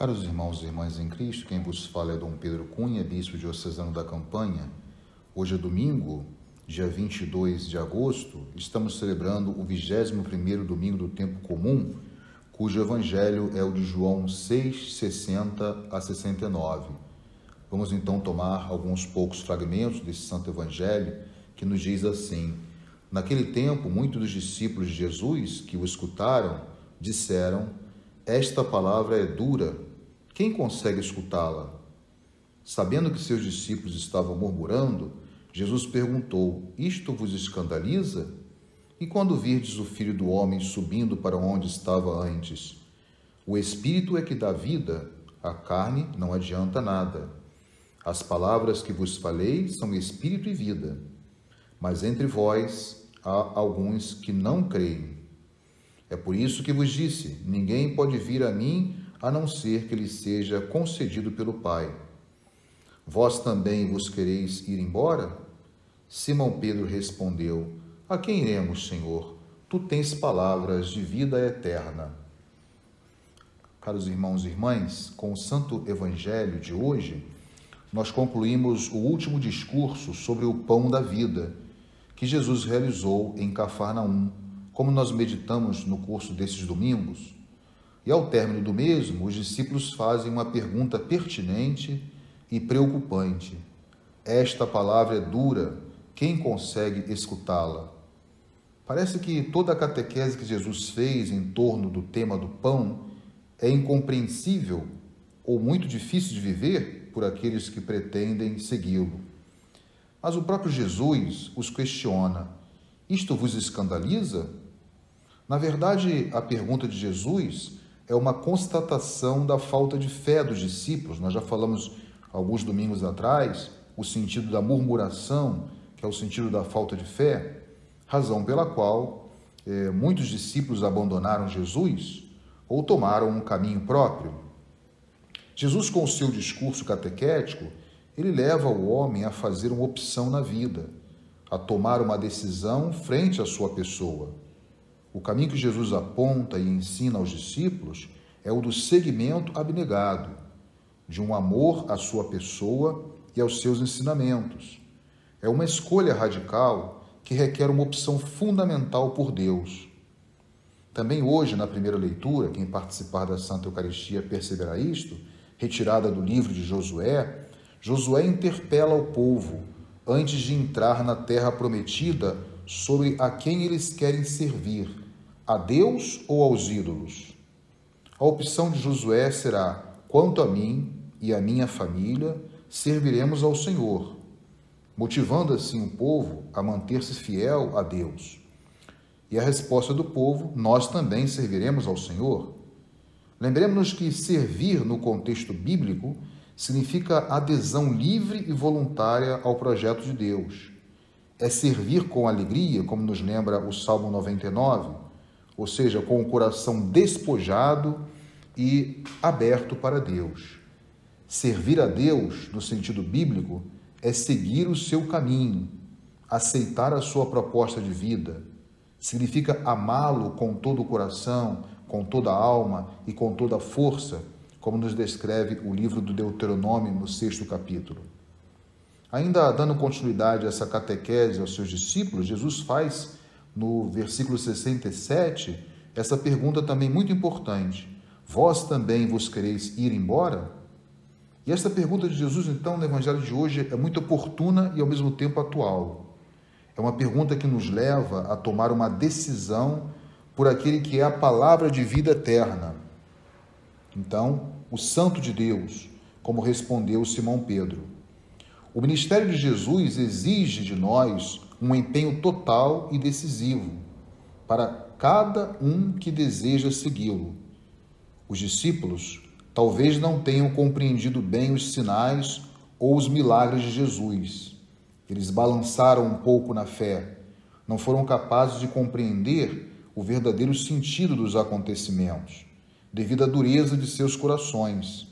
Caros irmãos e irmãs em Cristo, quem vos fala é Dom Pedro Cunha, bispo diocesano da Campanha. Hoje é domingo, dia 22 de agosto, estamos celebrando o 21º domingo do tempo comum, cujo evangelho é o de João 6, 60 a 69. Vamos então tomar alguns poucos fragmentos desse santo evangelho que nos diz assim: naquele tempo, muitos dos discípulos de Jesus que o escutaram disseram: esta palavra é dura, quem consegue escutá-la? Sabendo que seus discípulos estavam murmurando, Jesus perguntou: isto vos escandaliza? E quando virdes o Filho do Homem subindo para onde estava antes? O Espírito é que dá vida, a carne não adianta nada. As palavras que vos falei são Espírito e vida, mas entre vós há alguns que não creem. É por isso que vos disse: ninguém pode vir a mim a não ser que lhe seja concedido pelo Pai. Vós também vos quereis ir embora? Simão Pedro respondeu: a quem iremos, Senhor? Tu tens palavras de vida eterna. Caros irmãos e irmãs, com o Santo Evangelho de hoje, nós concluímos o último discurso sobre o pão da vida que Jesus realizou em Cafarnaum, como nós meditamos no curso desses domingos. E ao término do mesmo, os discípulos fazem uma pergunta pertinente e preocupante. Esta palavra é dura, quem consegue escutá-la? Parece que toda a catequese que Jesus fez em torno do tema do pão é incompreensível ou muito difícil de viver por aqueles que pretendem segui-lo. Mas o próprio Jesus os questiona: isto vos escandaliza? Na verdade, a pergunta de Jesus é uma constatação da falta de fé dos discípulos. Nós já falamos alguns domingos atrás o sentido da murmuração, que é o sentido da falta de fé, razão pela qual muitos discípulos abandonaram Jesus ou tomaram um caminho próprio. Jesus, com o seu discurso catequético, ele leva o homem a fazer uma opção na vida, a tomar uma decisão frente à sua pessoa. O caminho que Jesus aponta e ensina aos discípulos é o do seguimento abnegado, de um amor à sua pessoa e aos seus ensinamentos. É uma escolha radical que requer uma opção fundamental por Deus. Também hoje, na primeira leitura, quem participar da Santa Eucaristia perceberá isto, retirada do livro de Josué, Josué interpela o povo, antes de entrar na terra prometida, sobre a quem eles querem servir, a Deus ou aos ídolos. A opção de Josué será: quanto a mim e a minha família, serviremos ao Senhor, motivando assim o povo a manter-se fiel a Deus. E a resposta do povo: nós também serviremos ao Senhor. Lembremos-nos que servir no contexto bíblico significa adesão livre e voluntária ao projeto de Deus. É servir com alegria, como nos lembra o Salmo 99, ou seja, com o coração despojado e aberto para Deus. Servir a Deus, no sentido bíblico, é seguir o seu caminho, aceitar a sua proposta de vida. Significa amá-lo com todo o coração, com toda a alma e com toda a força, como nos descreve o livro do Deuteronômio no 6º capítulo. Ainda dando continuidade a essa catequese aos seus discípulos, Jesus faz, no versículo 67, essa pergunta também muito importante: vós também vos quereis ir embora? E essa pergunta de Jesus, então, no Evangelho de hoje, é muito oportuna e, ao mesmo tempo, atual. É uma pergunta que nos leva a tomar uma decisão por aquele que é a palavra de vida eterna. Então, o Santo de Deus, como respondeu Simão Pedro. O ministério de Jesus exige de nós um empenho total e decisivo para cada um que deseja segui-lo. Os discípulos talvez não tenham compreendido bem os sinais ou os milagres de Jesus. Eles balançaram um pouco na fé, não foram capazes de compreender o verdadeiro sentido dos acontecimentos, devido à dureza de seus corações,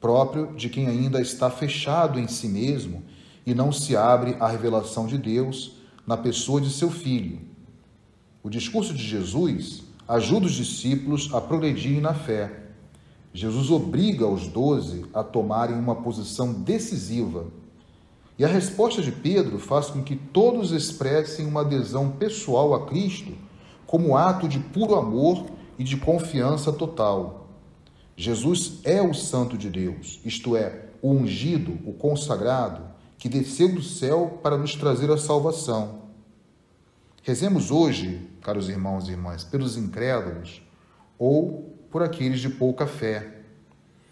próprio de quem ainda está fechado em si mesmo e não se abre à revelação de Deus na pessoa de seu Filho. O discurso de Jesus ajuda os discípulos a progredirem na fé. Jesus obriga os 12 a tomarem uma posição decisiva. E a resposta de Pedro faz com que todos expressem uma adesão pessoal a Cristo como ato de puro amor e de confiança total. Jesus é o Santo de Deus, isto é, o ungido, o consagrado, que desceu do céu para nos trazer a salvação. Rezemos hoje, caros irmãos e irmãs, pelos incrédulos ou por aqueles de pouca fé.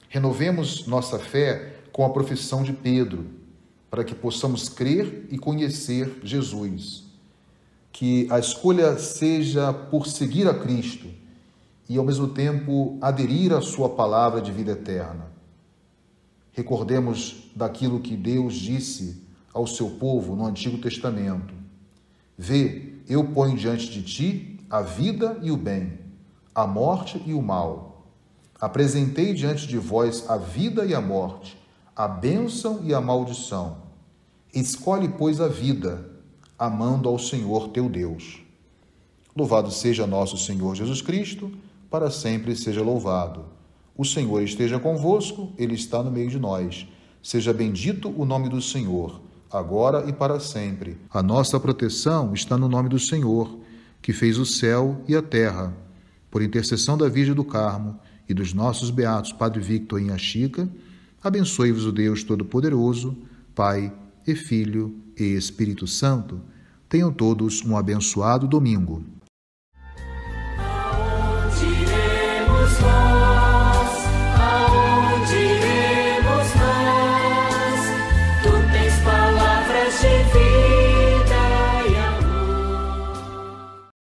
Renovemos nossa fé com a profissão de Pedro, para que possamos crer e conhecer Jesus. Que a escolha seja por seguir a Cristo e, ao mesmo tempo, aderir à sua palavra de vida eterna. Recordemos daquilo que Deus disse ao seu povo no Antigo Testamento. Vê, eu ponho diante de ti a vida e o bem, a morte e o mal. Apresentei diante de vós a vida e a morte, a bênção e a maldição. Escolhe, pois, a vida, amando ao Senhor teu Deus. Louvado seja nosso Senhor Jesus Cristo, para sempre seja louvado. O Senhor esteja convosco, Ele está no meio de nós. Seja bendito o nome do Senhor, agora e para sempre. A nossa proteção está no nome do Senhor, que fez o céu e a terra. Por intercessão da Virgem do Carmo e dos nossos beatos Padre Victor e Inha Chica, abençoe-vos o Deus Todo-Poderoso, Pai e Filho e Espírito Santo. Tenham todos um abençoado domingo.